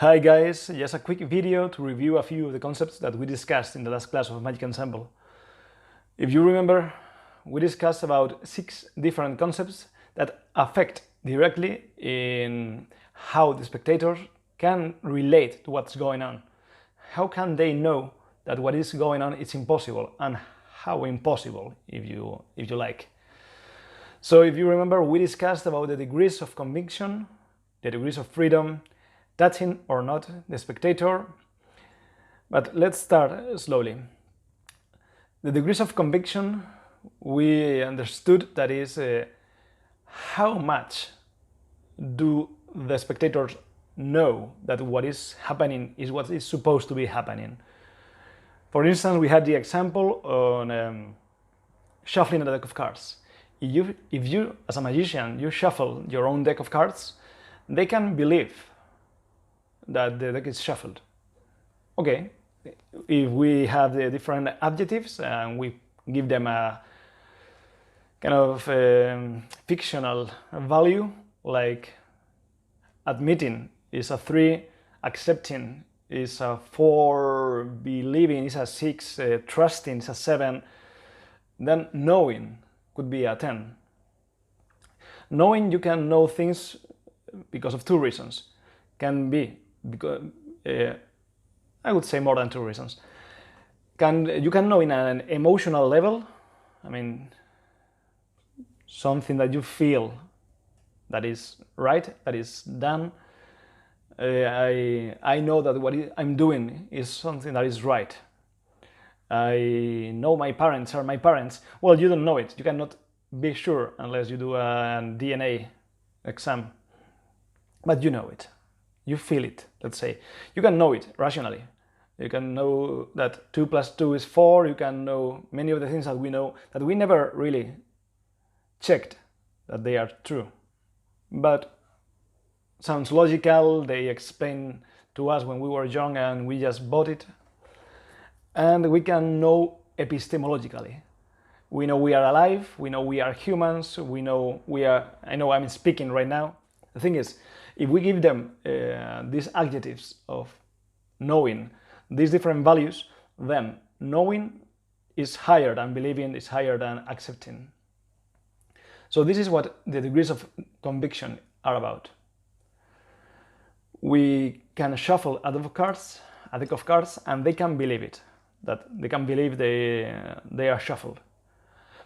Hi guys, just a quick video to review a few of the concepts that we discussed in the last class of Magic Ensemble. If you remember, we discussed about 6 different concepts that affect directly in how the spectators can relate to what's going on. How can they know that what is going on is impossible, and how impossible, if you like. So if you remember, we discussed about the degrees of conviction, the degrees of freedom, touching or not the spectator. But let's start slowly. The degrees of conviction, we understood that is how much do the spectators know that what is happening is what is supposed to be happening. For instance, we had the example on shuffling a deck of cards. If you, as a magician, you shuffle your own deck of cards, they can believe that the deck is shuffled. Okay, if we have the different adjectives and we give them a kind of fictional value, like admitting is a 3, accepting is a 4, believing is a 6, trusting is a 7, then knowing could be a 10. Knowing, you can know things because of 2 reasons. Can be because I would say more than 2 reasons. You can know in an emotional level. I mean, something that you feel that is right, that is done. I know that what I'm doing is something that is right. I know my parents are my parents. Well, you don't know it. You cannot be sure unless you do a DNA exam. But you know it. You feel it, let's say. You can know it rationally. You can know that 2 + 2 is 4. You can know many of the things that we know that we never really checked that they are true. But sounds logical. They explain to us when we were young and we just bought it. And we can know epistemologically. We know we are alive. We know we are humans. We know we are... I know I'm speaking right now. The thing is, if we give them these adjectives of knowing, these different values, then knowing is higher than believing, is higher than accepting. So this is what the degrees of conviction are about. We can shuffle a deck of cards, and they can believe it, that they can believe they are shuffled.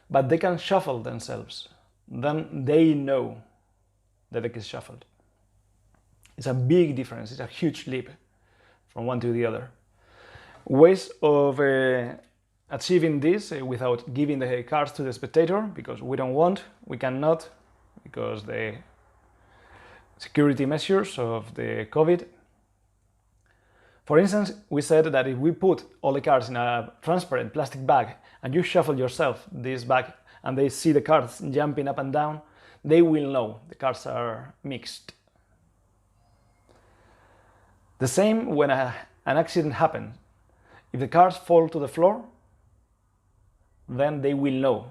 But they can shuffle themselves. Then they know the deck is shuffled. It's a big difference. It's a huge leap from one to the other. Ways of achieving this without giving the cards to the spectator, because we don't want, we cannot, because the security measures of the COVID. For instance, we said that if we put all the cards in a transparent plastic bag and you shuffle yourself this bag and they see the cards jumping up and down, they will know the cards are mixed. The same when an accident happens. If the cards fall to the floor, then they will know.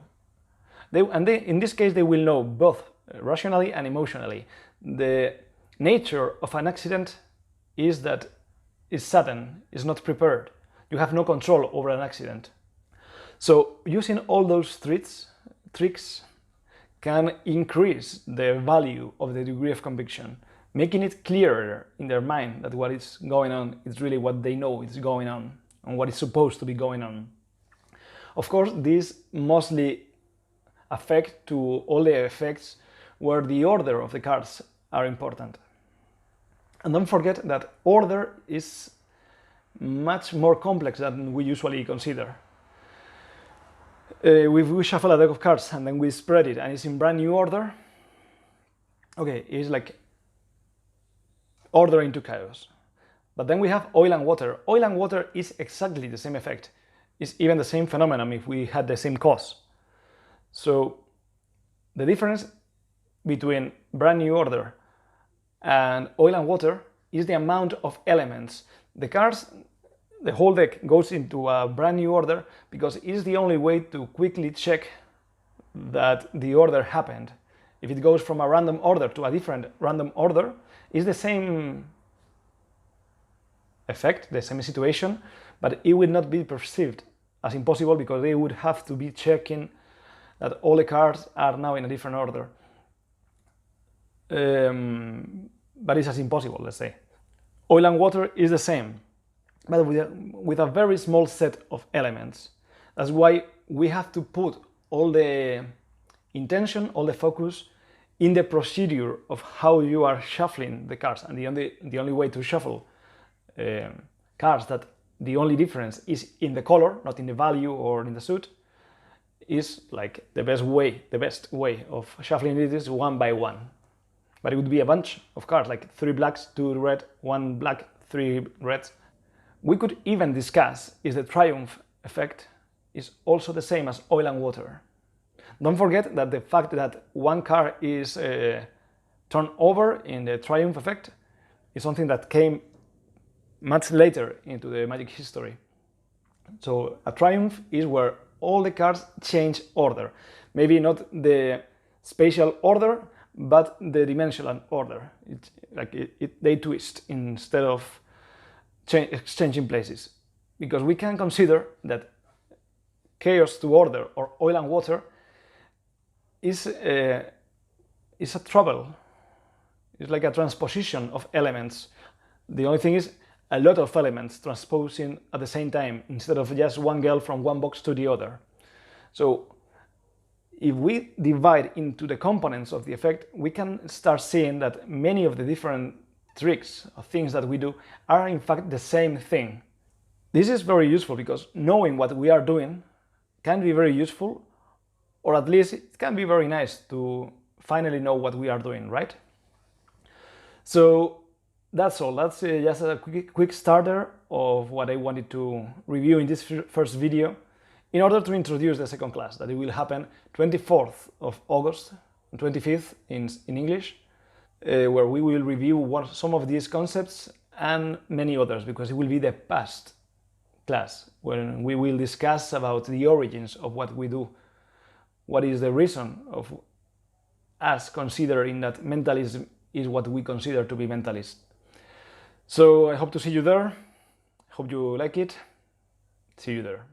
In this case, they will know both rationally and emotionally. The nature of an accident is that it's sudden, it's not prepared. You have no control over an accident. So using all those tricks can increase the value of the degree of conviction, making it clearer in their mind that what is going on is really what they know is going on and what is supposed to be going on. Of course, this mostly affect to all the effects where the order of the cards are important. And don't forget that order is much more complex than we usually consider. If we shuffle a deck of cards and then we spread it and it's in brand new order, okay, it's like order into chaos. But then we have oil and water. Oil and water is exactly the same effect. It's even the same phenomenon if we had the same cause. So the difference between brand new order and oil and water is the amount of elements. The cards, the whole deck goes into a brand new order because it's the only way to quickly check that the order happened. If it goes from a random order to a different random order, it's the same effect, the same situation, but it would not be perceived as impossible because they would have to be checking that all the cards are now in a different order. But it's as impossible, let's say. Oil and water is the same, but with a very small set of elements. That's why we have to put all the intention, all the focus in the procedure of how you are shuffling the cards. And the only way to shuffle cards that the only difference is in the color, not in the value or in the suit, is like the best way of shuffling it is one by one. But it would be a bunch of cards, like 3 blacks, 2 red, 1 black, 3 reds. We could even discuss if the triumph effect is also the same as oil and water. Don't forget that the fact that one card is turned over in the triumph effect is something that came much later into the Magic history. So a triumph is where all the cards change order. Maybe not the spatial order, but the dimensional order. They twist instead of exchanging places. Because we can consider that chaos to order or oil and water is a trouble. It's like a transposition of elements. The only thing is a lot of elements transposing at the same time instead of just one girl from one box to the other. So if we divide into the components of the effect, we can start seeing that many of the different tricks or things that we do are in fact the same thing. This is very useful because knowing what we are doing can be very useful, or at least it can be very nice to finally know what we are doing, right? So that's all. That's just a quick starter of what I wanted to review in this first video in order to introduce the second class that it will happen 24th of August, 25th in English, where we will review some of these concepts and many others, because it will be the past class when we will discuss about the origins of what we do, what is the reason of us considering that mentalism is what we consider to be mentalist. So I hope to see you there. Hope you like it. See you there.